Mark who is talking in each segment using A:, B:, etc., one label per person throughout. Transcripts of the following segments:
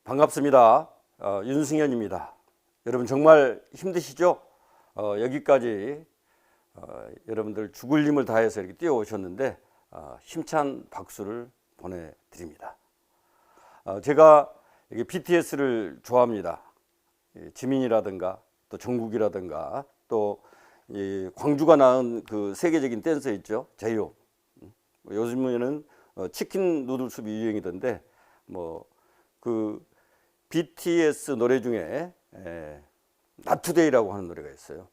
A: 반갑습니다. 윤승현입니다. 여러분 정말 힘드시죠? 여기까지 여러분들 죽을 힘을 다해서 이렇게 뛰어오셨는데 힘찬 박수를 보내드립니다. 제가 BTS를 좋아합니다. 지민이라든가 또 정국이라든가 또 광주가 낳은 그 세계적인 댄서 있죠, 제이홉. 요즘에는 치킨 누들 sup이 유행이던데 그 BTS 노래 중에 Not Today라고 하는 노래가 있어요.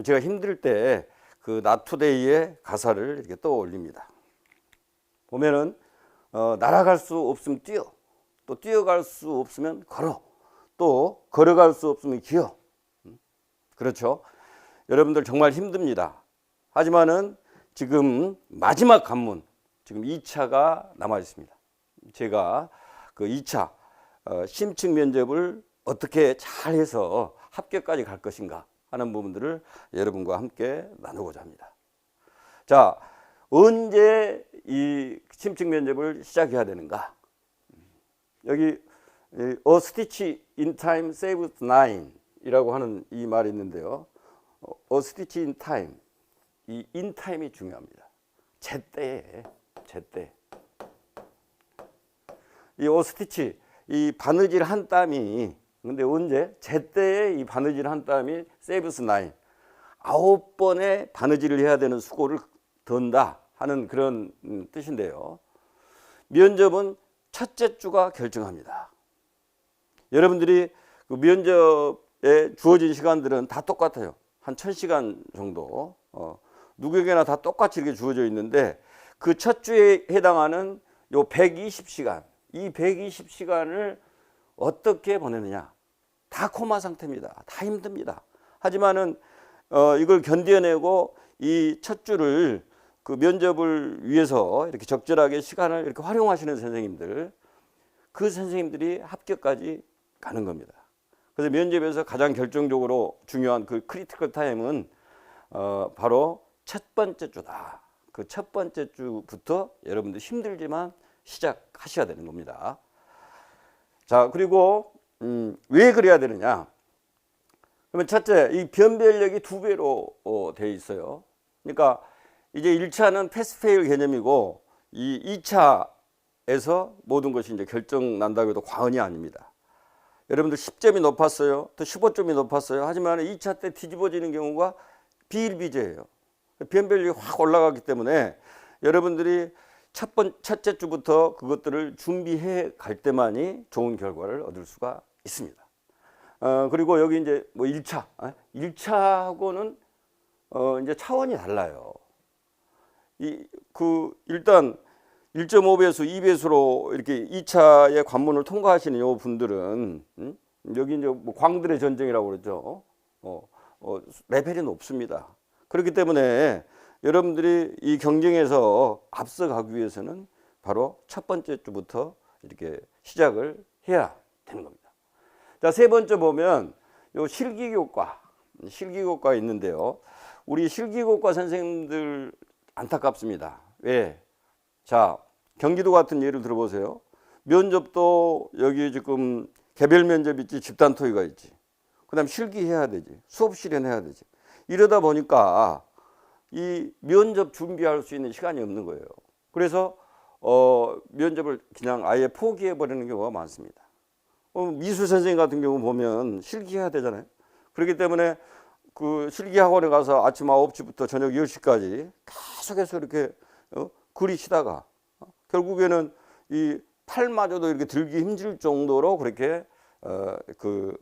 A: 제가 힘들 때 그 Not Today의 가사를 이렇게 떠올립니다. 보면은 날아갈 수 없으면 뛰어, 또 뛰어갈 수 없으면 걸어, 또 걸어갈 수 없으면 기어. 그렇죠? 여러분들 정말 힘듭니다. 하지만은 지금 마지막 관문, 지금 2차가 남아 있습니다. 제가 그 2차 심층 면접을 어떻게 잘해서 합격까지 갈 것인가 하는 부분들을 여러분과 함께 나누고자 합니다. 자, 언제 이 심층 면접을 시작해야 되는가? 여기 A stitch in time saves nine 이라고 하는 이 말이 있는데요. A stitch in time, 이 in time이 중요합니다. 제때에, 제때. 이 오스티치, 이 바느질 한 땀이, 근데 언제? 제때에 이 바느질 한 땀이 세이브스 나인, 9번의 바느질을 해야 되는 수고를 던다 하는 그런 뜻인데요. 면접은 첫째 주가 결정합니다. 여러분들이 그 면접에 주어진 시간들은 다 똑같아요. 한 1000시간 정도. 누구에게나 다 똑같이 이렇게 주어져 있는데 그 첫 주에 해당하는 요 120시간, 이 120시간을 어떻게 보내느냐. 다 코마 상태입니다. 다 힘듭니다. 하지만은 이걸 견뎌내고 이 첫 주를 그 면접을 위해서 이렇게 적절하게 시간을 이렇게 활용하시는 선생님들, 그 선생님들이 합격까지 가는 겁니다. 그래서 면접에서 가장 결정적으로 중요한 그 크리티컬 타임은 바로 첫 번째 주다. 그 첫 번째 주부터 여러분들 힘들지만 시작하셔야 되는 겁니다. 자, 그리고 왜 그래야 되느냐? 그러면 첫째, 이 변별력이 2배로 돼 있어요. 그러니까 이제 1차는 패스페일 개념이고 이 2차에서 모든 것이 이제 결정 난다고 해도 과언이 아닙니다. 여러분들 10점이 높았어요. 또 15점이 높았어요. 하지만 2차 때 뒤집어지는 경우가 비일비재해요. 변별력이 확 올라가기 때문에 여러분들이 첫째 주부터 그것들을 준비해 갈 때만이 좋은 결과를 얻을 수가 있습니다. 그리고 여기 이제 1차, 1차하고는 이제 차원이 달라요. 일단 1.5배수, 2배수로 이렇게 2차의 관문을 통과하시는 요 분들은, 여기 이제 광들의 전쟁이라고 그러죠. 레벨이 높습니다. 그렇기 때문에 여러분들이 이 경쟁에서 앞서가기 위해서는 바로 첫 번째 주부터 이렇게 시작을 해야 되는 겁니다. 자, 세 번째 보면 요 실기교과 있는데요. 우리 실기교과 선생님들 안타깝습니다. 왜? 자, 경기도 같은 예를 들어보세요. 면접도 여기 지금 개별 면접 있지, 집단 토의가 있지. 그 다음에 실기해야 되지, 수업 실현해야 되지. 이러다 보니까 이 면접 준비할 수 있는 시간이 없는 거예요. 그래서 면접을 그냥 아예 포기해 버리는 경우가 많습니다. 미술 선생님 같은 경우 보면 실기해야 되잖아요. 그렇기 때문에 그 실기 학원에 가서 아침 9시부터 저녁 10시까지 계속해서 이렇게 그리시다가 결국에는 이 팔마저도 이렇게 들기 힘들 정도로 그렇게 그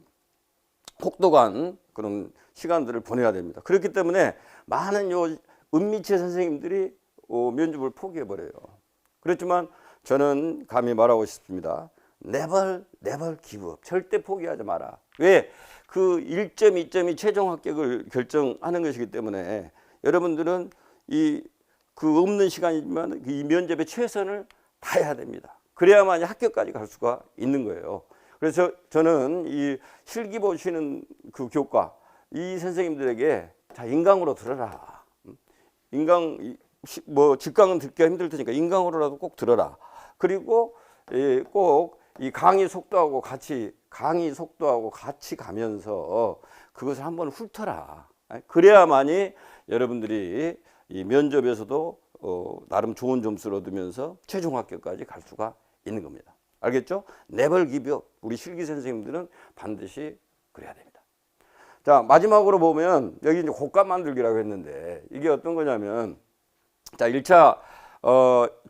A: 혹독한 그런 시간들을 보내야 됩니다. 그렇기 때문에 많은 요 은미체 선생님들이 면접을 포기해 버려요. 그렇지만 저는 감히 말하고 싶습니다. Never give up. 절대 포기하지 마라. 왜? 그 1점, 2점이 최종 합격을 결정하는 것이기 때문에 여러분들은 그 없는 시간이지만 이 면접에 최선을 다해야 됩니다. 그래야만 합격까지 갈 수가 있는 거예요. 그래서 저는 이 실기 보시는 그 교과, 이 선생님들에게 자, 인강으로 들어라. 직강은 듣기가 힘들 테니까 인강으로라도 꼭 들어라. 그리고 꼭 이 강의 속도하고 같이 가면서 그것을 한번 훑어라. 그래야만이 여러분들이 이 면접에서도 나름 좋은 점수를 얻으면서 최종 합격까지 갈 수가 있는 겁니다. 알겠죠? 네벌 기브업. 우리 실기 선생님들은 반드시 그래야 됩니다. 자, 마지막으로 보면 여기 이제 곡감 만들기라고 했는데 이게 어떤 거냐면, 자, 1차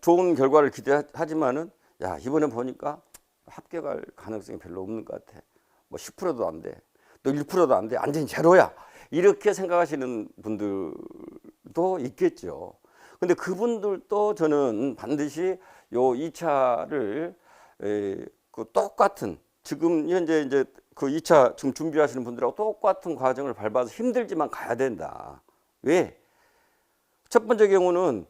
A: 좋은 결과를 기대하지만은 야, 이번에 보니까 합격할 가능성이 별로 없는 것 같아. 뭐 10%도 안 돼. 또 1%도 안 돼. 완전히 제로야. 이렇게 생각하시는 분들도 있겠죠. 근데 그분들도 저는 반드시 요 2차를 그 똑같은, 지금 현재 이제 그 2차 지금 준비하시는 분들하고 똑같은 과정을 밟아서 힘들지만 가야 된다. 왜? 첫 번째 경우는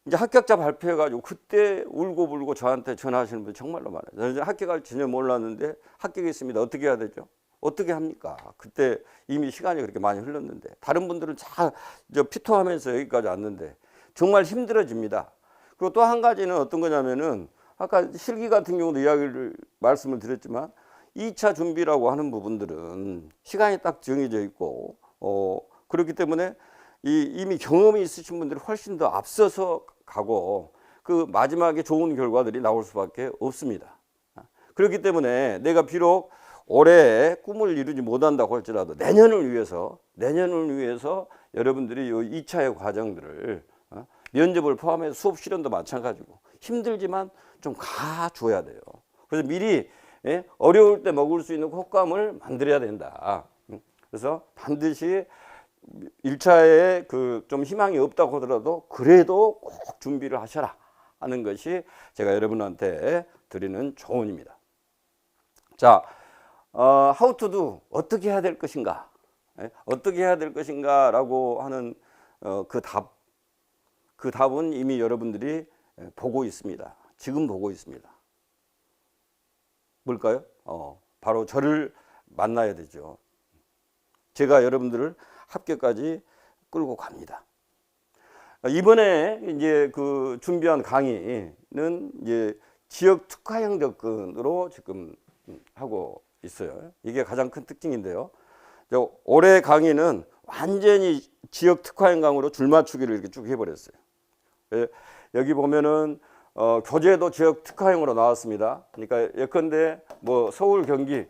A: 이제 합격자 발표해가지고 그때 울고불고 저한테 전화하시는 분 정말로 많아요. 저는 합격할 전혀 몰랐는데 합격했습니다. 어떻게 해야 되죠? 어떻게 합니까? 그때 이미 시간이 그렇게 많이 흘렀는데, 다른 분들은 다 피통하면서 여기까지 왔는데 정말 힘들어집니다. 그리고 또 한 가지는 어떤 거냐면은, 아까 실기 같은 경우도 말씀을 드렸지만 2차 준비라고 하는 부분들은 시간이 딱 정해져 있고 그렇기 때문에 이미 경험이 있으신 분들이 훨씬 더 앞서서 가고 그 마지막에 좋은 결과들이 나올 수밖에 없습니다. 그렇기 때문에 내가 비록 올해 꿈을 이루지 못한다고 할지라도 내년을 위해서 여러분들이 이 2차의 과정들을 면접을 포함해서 수업 실현도 마찬가지고 힘들지만 좀 가줘야 돼요. 그래서 미리 어려울 때 먹을 수 있는 곶감을 만들어야 된다. 그래서 반드시 1차에 그 좀 희망이 없다고 하더라도 그래도 꼭 준비를 하셔라 하는 것이 제가 여러분한테 드리는 조언입니다. 자, how to do, 어떻게 해야 될 것인가? 어떻게 해야 될 것인가라고 하는 그 답은 이미 여러분들이 보고 있습니다. 지금 보고 있습니다. 뭘까요? 바로 저를 만나야 되죠. 제가 여러분들을 합격까지 끌고 갑니다. 이번에 이제 그 준비한 강의는 이제 지역 특화형 접근으로 지금 하고 있어요. 이게 가장 큰 특징인데요. 올해 강의는 완전히 지역 특화형 강의로 줄맞추기를 이렇게 쭉 해버렸어요. 여기 보면은 교재도 지역 특화형으로 나왔습니다. 그러니까 예컨대 뭐 서울, 경기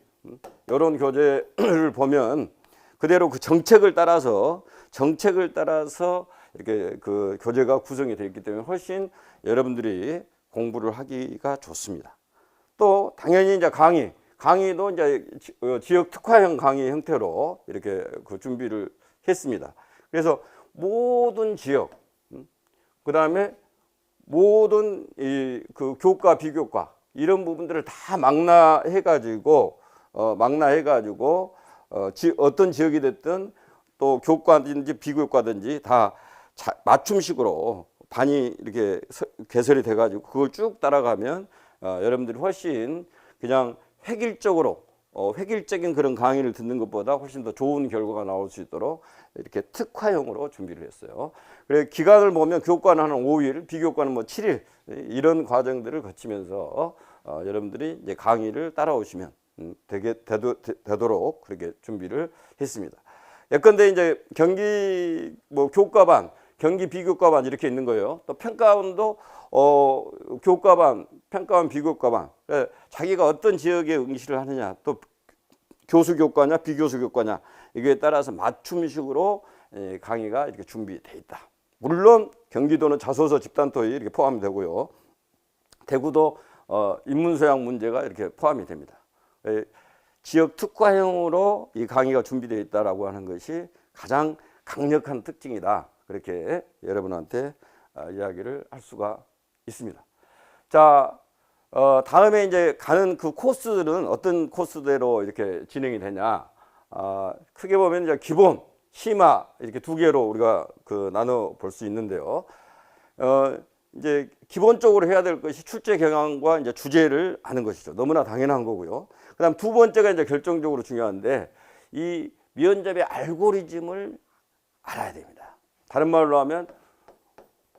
A: 이런 교재를 보면 그대로 그 정책을 따라서 이렇게 그 교재가 구성이 되어 있기 때문에 훨씬 여러분들이 공부를 하기가 좋습니다. 또 당연히 이제 강의도 이제 지역 특화형 강의 형태로 이렇게 그 준비를 했습니다. 그래서 모든 지역, 그 다음에 모든 그 교과, 비교과 이런 부분들을 다 망라해가지고 어떤 지역이 됐든 또 교과든지 비교과든지 다 맞춤식으로 반이 이렇게 개설이 돼가지고 그걸 쭉 따라가면 여러분들이 훨씬 그냥 획일적인 그런 강의를 듣는 것보다 훨씬 더 좋은 결과가 나올 수 있도록 이렇게 특화형으로 준비를 했어요. 그래서 기간을 보면 교과는 한 5일, 비교과는 뭐 7일 이런 과정들을 거치면서 여러분들이 이제 강의를 따라오시면 되도록 그렇게 준비를 했습니다. 예컨대 이제 경기 뭐 교과반, 경기 비교과반 이렇게 있는 거예요. 또 평가원도 교과반, 평가원, 비교과반. 자기가 어떤 지역에 응시를 하느냐, 또 교수 교과냐, 비교수 교과냐 이거에 따라서 맞춤식으로 강의가 이렇게 준비되어 있다. 물론 경기도는 자소서 집단 토익 이렇게 포함이 되고요. 대구도 인문서양 문제가 이렇게 포함이 됩니다. 지역 특화형으로 이 강의가 준비되어 있다라고 하는 것이 가장 강력한 특징이다. 그렇게 여러분한테 이야기를 할 수가 있습니다. 자, 다음에 이제 가는 그 코스들은 어떤 코스대로 이렇게 진행이 되냐? 크게 보면 이제 기본, 심화 이렇게 두 개로 우리가 나눠 볼 수 있는데요. 이제 기본적으로 해야 될 것이 출제 경향과 이제 주제를 아는 것이죠. 너무나 당연한 거고요. 그다음 두 번째가 이제 결정적으로 중요한데 이 면접의 알고리즘을 알아야 됩니다. 다른 말로 하면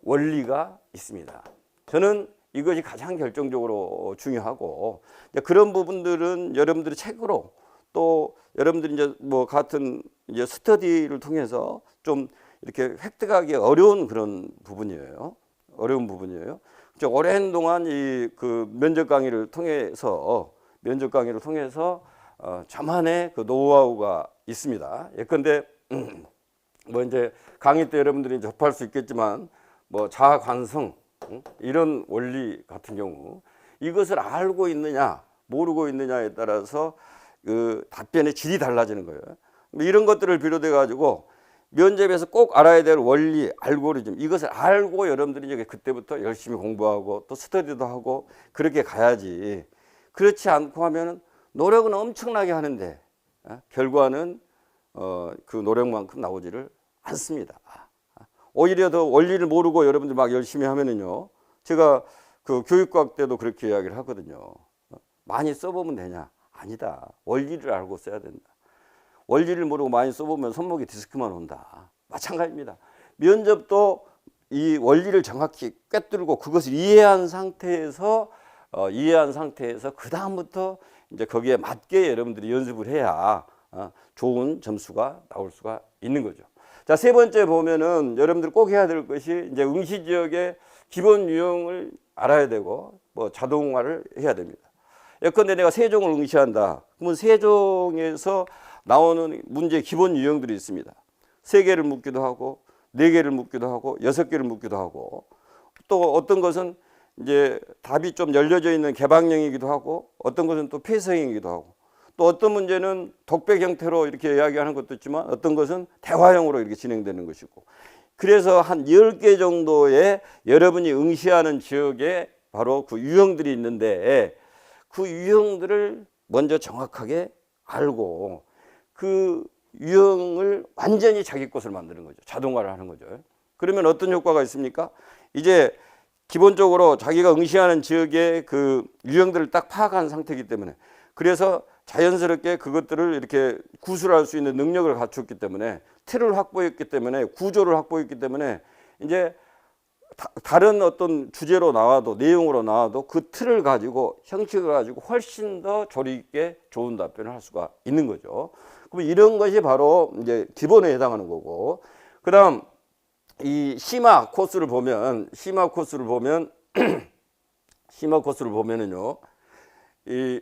A: 원리가 있습니다. 저는 이것이 가장 결정적으로 중요하고, 이제 그런 부분들은 여러분들이 책으로 또 여러분들이 이제 뭐 같은 이제 스터디를 통해서 좀 이렇게 획득하기 어려운 그런 부분이에요. 어려운 부분이에요. 오랜 동안 이 그 면접 강의를 통해서 저만의 그 노하우가 있습니다. 예컨대 뭐 이제 강의 때 여러분들이 접할 수 있겠지만 뭐 자관성 이런 원리 같은 경우 이것을 알고 있느냐 모르고 있느냐에 따라서 그 답변의 질이 달라지는 거예요. 이런 것들을 비롯해 가지고 면접에서 꼭 알아야 될 원리, 알고리즘 이것을 알고 여러분들이 이제 그때부터 열심히 공부하고 또 스터디도 하고 그렇게 가야지. 그렇지 않고 하면은 노력은 엄청나게 하는데 결과는 그 노력만큼 나오지를 않습니다. 오히려 더 원리를 모르고 여러분들 막 열심히 하면은요. 제가 그 교육과학 때도 그렇게 이야기를 하거든요. 많이 써보면 되냐? 아니다. 원리를 알고 써야 된다. 원리를 모르고 많이 써보면 손목에 디스크만 온다. 마찬가지입니다. 면접도 이 원리를 정확히 꿰뚫고 그것을 이해한 상태에서 그 다음부터 이제 거기에 맞게 여러분들이 연습을 해야 좋은 점수가 나올 수가 있는 거죠. 자, 세 번째 보면은 여러분들 꼭 해야 될 것이 이제 응시 지역의 기본 유형을 알아야 되고 뭐 자동화를 해야 됩니다. 예컨대 내가 세종을 응시한다. 그러면 세종에서 나오는 문제의 기본 유형들이 있습니다. 3개를 묻기도 하고 4개를 묻기도 하고 6개를 묻기도 하고 또 어떤 것은 이제 답이 좀 열려져 있는 개방형이기도 하고 어떤 것은 또 폐쇄형이기도 하고 또 어떤 문제는 독백 형태로 이렇게 이야기하는 것도 있지만 어떤 것은 대화형으로 이렇게 진행되는 것이고 그래서 한 10개 정도의 여러분이 응시하는 지역에 바로 그 유형들이 있는데 그 유형들을 먼저 정확하게 알고 그 유형을 완전히 자기 것을 만드는 거죠. 자동화를 하는 거죠. 그러면 어떤 효과가 있습니까? 이제 기본적으로 자기가 응시하는 지역의 그 유형들을 딱 파악한 상태이기 때문에 그래서 자연스럽게 그것들을 이렇게 구술할 수 있는 능력을 갖췄기 때문에 틀을 확보했기 때문에 구조를 확보했기 때문에 이제 다른 어떤 주제로 나와도 내용으로 나와도 그 틀을 가지고 형식을 가지고 훨씬 더 조리 있게 좋은 답변을 할 수가 있는 거죠. 그럼 이런 것이 바로 이제 기본에 해당하는 거고 그다음 이 심화 코스를 보면은요 이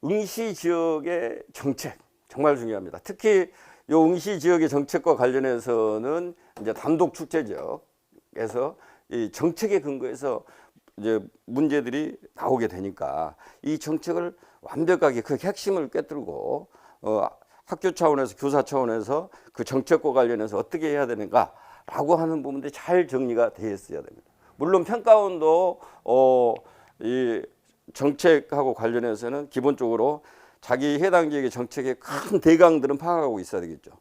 A: 응시 지역의 정책 정말 중요합니다. 특히 이 응시 지역의 정책과 관련해서는 이제 단독 출제 지역에서 이 정책에 근거해서 이제 문제들이 나오게 되니까 이 정책을 완벽하게 그 핵심을 꿰뚫고 학교 차원에서 교사 차원에서 그 정책과 관련해서 어떻게 해야 되는가라고 하는 부분들이 잘 정리가 되어 있어야 됩니다. 물론 평가원도 이 정책하고 관련해서는 기본적으로 자기 해당 지역의 정책의 큰 대강들은 파악하고 있어야 되겠죠.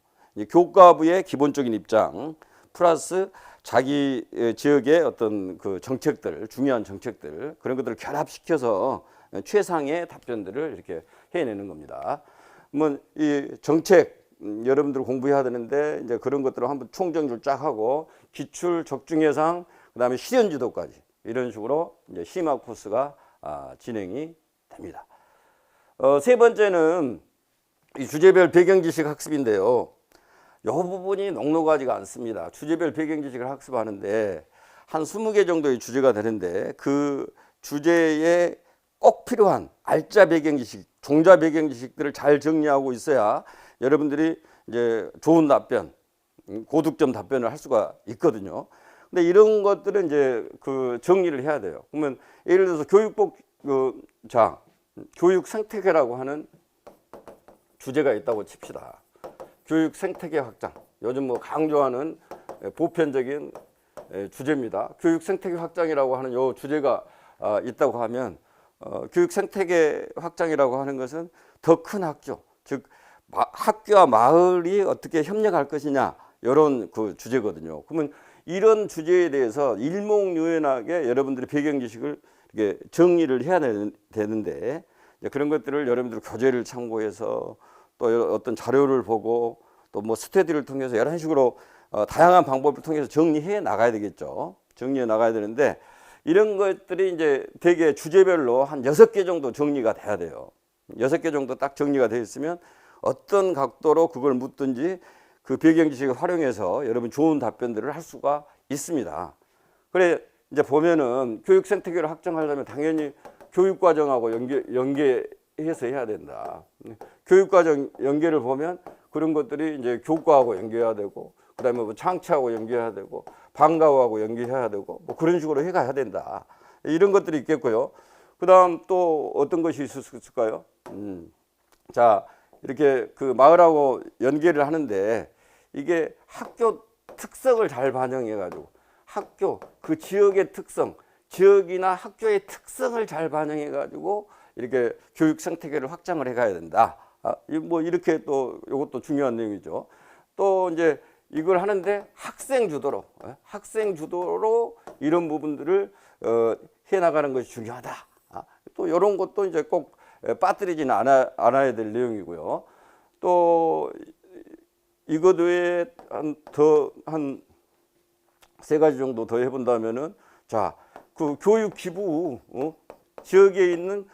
A: 교과부의 기본적인 입장 플러스 자기 지역의 어떤 그 정책들, 중요한 정책들 그런 것들을 결합시켜서 최상의 답변들을 이렇게 해내는 겁니다. 뭐 이 정책 여러분들 공부해야 되는데 이제 그런 것들을 한번 총정리를 쫙 하고 기출, 적중 예상, 그다음에 실현 지도까지 이런 식으로 이제 심화 코스가 진행이 됩니다. 세 번째는 이 주제별 배경 지식 학습인데요. 이 부분이 녹록하지가 않습니다. 주제별 배경 지식을 학습하는데 한 20개 정도의 주제가 되는데 그 주제에 꼭 필요한 알짜 배경 지식, 종자 배경 지식들을 잘 정리하고 있어야 여러분들이 이제 좋은 답변, 고득점 답변을 할 수가 있거든요. 근데 이런 것들은 이제 그 정리를 해야 돼요. 그러면 예를 들어서 교육복 교육 생태계라고 하는 주제가 있다고 칩시다. 교육 생태계 확장. 요즘 뭐 강조하는 보편적인 주제입니다. 교육 생태계 확장이라고 하는 요 주제가 있다고 하면 교육 생태계 확장이라고 하는 것은 더 큰 학교, 즉 학교와 마을이 어떻게 협력할 것이냐 이런 그 주제거든요. 그러면 이런 주제에 대해서 일목요연하게 여러분들이 배경 지식을 이렇게 정리를 해야 되는데 그런 것들을 여러분들 교재를 참고해서 또 어떤 자료를 보고 또 뭐 스터디를 통해서 이런 식으로 다양한 방법을 통해서 정리해 나가야 되겠죠. 정리해 나가야 되는데 이런 것들이 이제 대개 주제별로 한 6개 정도 정리가 돼야 돼요. 6개 정도 딱 정리가 되어 있으면 어떤 각도로 그걸 묻든지 그 배경 지식을 활용해서 여러분 좋은 답변들을 할 수가 있습니다. 그래 이제 보면은 교육 생태계를 확장하려면 당연히 교육과정하고 연계해서 해야 된다. 교육과정 연계를 보면 그런 것들이 이제 교과하고 연계해야 되고, 그다음에 뭐 창치하고 연계해야 되고, 방과후하고 연계해야 되고, 뭐 그런 식으로 해가야 된다. 이런 것들이 있겠고요. 그다음 또 어떤 것이 있을까요? 자, 이렇게 그 마을하고 연계를 하는데 이게 학교 특성을 잘 반영해 가지고 학교 그 지역의 특성, 지역이나 학교의 특성을 잘 반영해 가지고 이렇게 교육 생태계를 확장을 해 가야 된다. 뭐 이렇게 또 이것도 중요한 내용이죠. 또 이제 이걸 하는데 학생 주도로 이런 부분들을 해 나가는 것이 중요하다. 또 이런 것도 이제 꼭 빠뜨리지는 않아야 될 내용이고요. 또 이것 외에 한 3가지 정도 더 해본다면은, 자, 그 교육 기부, 지역에 있는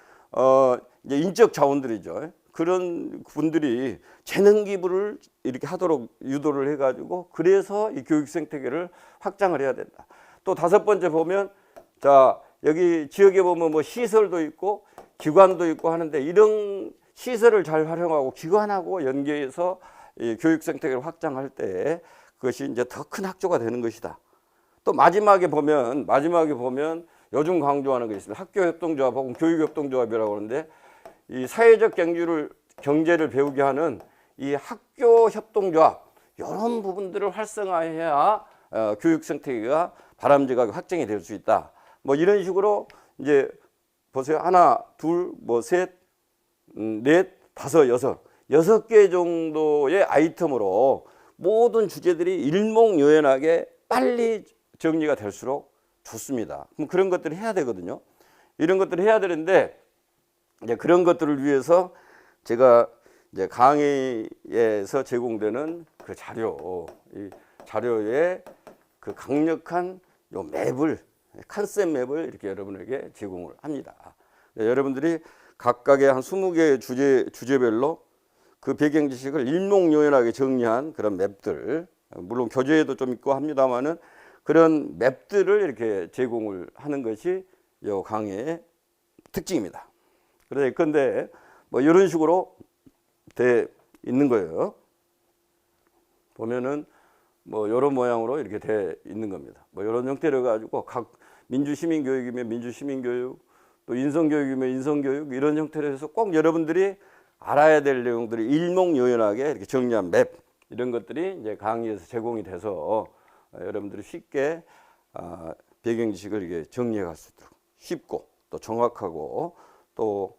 A: 이제 인적 자원들이죠. 그런 분들이 재능 기부를 이렇게 하도록 유도를 해가지고, 그래서 이 교육 생태계를 확장을 해야 된다. 또 5번째 보면, 자, 여기 지역에 보면 뭐 시설도 있고 기관도 있고 하는데, 이런 시설을 잘 활용하고 기관하고 연계해서 이 교육 생태계를 확장할 때 그것이 이제 더 큰 학교가 되는 것이다. 또 마지막에 보면 요즘 강조하는 게 있습니다. 학교협동조합 혹은 교육협동조합이라고 하는데, 이 사회적 경제를 배우게 하는 이 학교협동조합, 이런 부분들을 활성화해야 교육 생태계가 바람직하게 확장이 될 수 있다. 뭐 이런 식으로 이제 보세요. 하나, 둘, 뭐 셋, 넷, 다섯, 여섯 개 정도의 아이템으로 모든 주제들이 일목요연하게 빨리 정리가 될수록 좋습니다. 그럼 그런 것들을 해야 되거든요. 이런 것들을 해야 되는데, 이제 그런 것들을 위해서 제가 이제 강의에서 제공되는 그 자료, 이 자료에 그 강력한 요 맵을, 컨셉 맵을 이렇게 여러분에게 제공을 합니다. 여러분들이 각각의 한 20개의 주제별로 그 배경 지식을 일목요연하게 정리한 그런 맵들, 물론 교재에도 좀 있고 합니다만은 그런 맵들을 이렇게 제공을 하는 것이 이 강의의 특징입니다. 그런데 뭐 이런 식으로 돼 있는 거예요. 보면은 뭐 이런 모양으로 이렇게 돼 있는 겁니다. 뭐 이런 형태로 가지고 각 민주시민교육이면 민주시민교육, 또 인성교육이면 인성교육, 이런 형태로 해서 꼭 여러분들이 알아야 될 내용들이 일목요연하게 이렇게 정리한 맵, 이런 것들이 이제 강의에서 제공이 돼서 여러분들이 쉽게 배경 지식을 이렇게 정리해 갈 수 있도록 쉽고 또 정확하고 또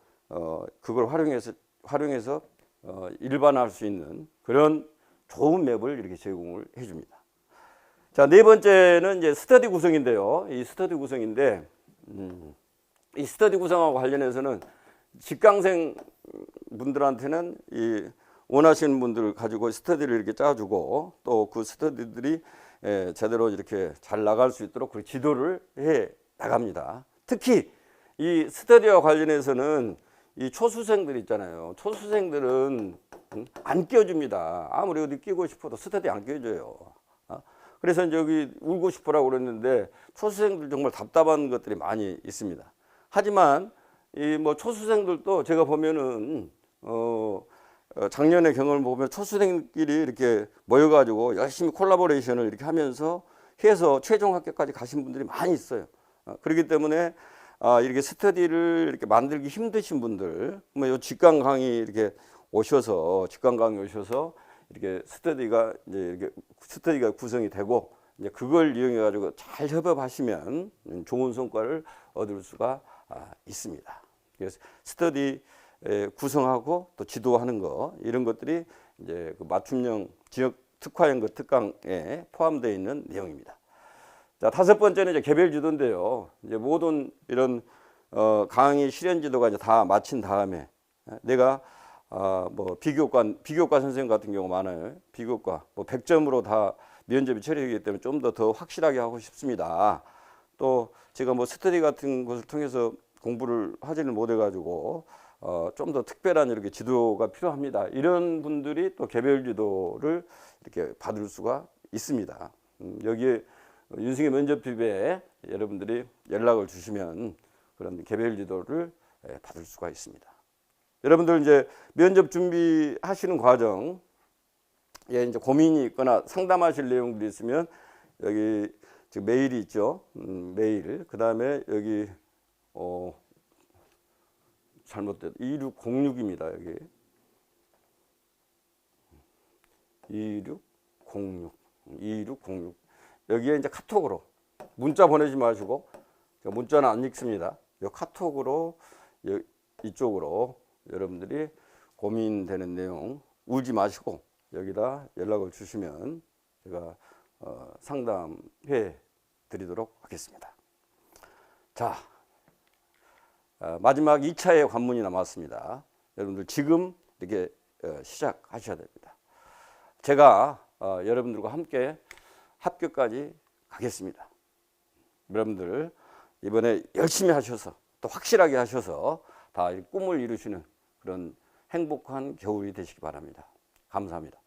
A: 그걸 활용해서 일반화할 수 있는 그런 좋은 맵을 이렇게 제공을 해줍니다. 자, 4번째는 이제 스터디 구성인데요. 이 스터디 구성인데, 이 스터디 구성하고 관련해서는 직강생 분들한테는 이 원하시는 분들을 가지고 스터디를 이렇게 짜주고, 또 그 스터디들이 제대로 이렇게 잘 나갈 수 있도록 그 지도를 해 나갑니다. 특히 이 스터디와 관련해서는 이 초수생들 있잖아요. 초수생들은 안 끼워줍니다. 아무리 어디 끼고 싶어도 스터디 안 끼워줘요. 그래서 이제 여기 울고 싶으라고 그랬는데, 초수생들 정말 답답한 것들이 많이 있습니다. 하지만 이 뭐 초수생들도 제가 보면은 작년의 경험을 보면 초수생끼리 이렇게 모여가지고 열심히 콜라보레이션을 이렇게 하면서 해서 최종 합격까지 가신 분들이 많이 있어요. 그렇기 때문에 이렇게 스터디를 이렇게 만들기 힘드신 분들, 뭐 요 직강 강의 이렇게 오셔서 이렇게 스터디가 구성이 되고, 이제 그걸 이용해 가지고 잘 협업하시면 좋은 성과를 얻을 수가 있습니다. 그래서 스터디 구성하고 또 지도하는 거, 이런 것들이 이제 그 맞춤형 지역 특화연구 특강에 포함되어 있는 내용입니다. 자, 5번째는 이제 개별 지도인데요. 이제 모든 이런 강의 실현 지도가 이제 다 마친 다음에 내가 뭐 비교과 선생님 같은 경우 많아요. 비교과 뭐 100점으로 다 면접이 처리되기 때문에 좀 더 확실하게 하고 싶습니다. 또 제가 뭐 스터디 같은 것을 통해서 공부를 하지는 못해 가지고 좀 더 특별한 이렇게 지도가 필요합니다. 이런 분들이 또 개별 지도를 이렇게 받을 수가 있습니다. 여기에 윤승의 면접팁에 여러분들이 연락을 주시면 그런 개별 지도를 받을 수가 있습니다. 여러분들 이제 면접 준비하시는 과정, 예, 이제 고민이 있거나 상담하실 내용들이 있으면 여기 지금 메일이 있죠. 메일. 그 다음에 여기 잘못됐 2606입니다. 여기 2606 여기에 이제 카톡으로 문자 보내지 마시고, 문자는 안 읽습니다. 이 카톡으로 이쪽으로 여러분들이 고민되는 내용 울지 마시고 여기다 연락을 주시면 제가 상담해 드리도록 하겠습니다. 자, 마지막 2차의 관문이 남았습니다. 여러분들 지금 이렇게 시작하셔야 됩니다. 제가 여러분들과 함께 합격까지 가겠습니다. 여러분들 이번에 열심히 하셔서 또 확실하게 하셔서 다 꿈을 이루시는 그런 행복한 겨울이 되시기 바랍니다. 감사합니다.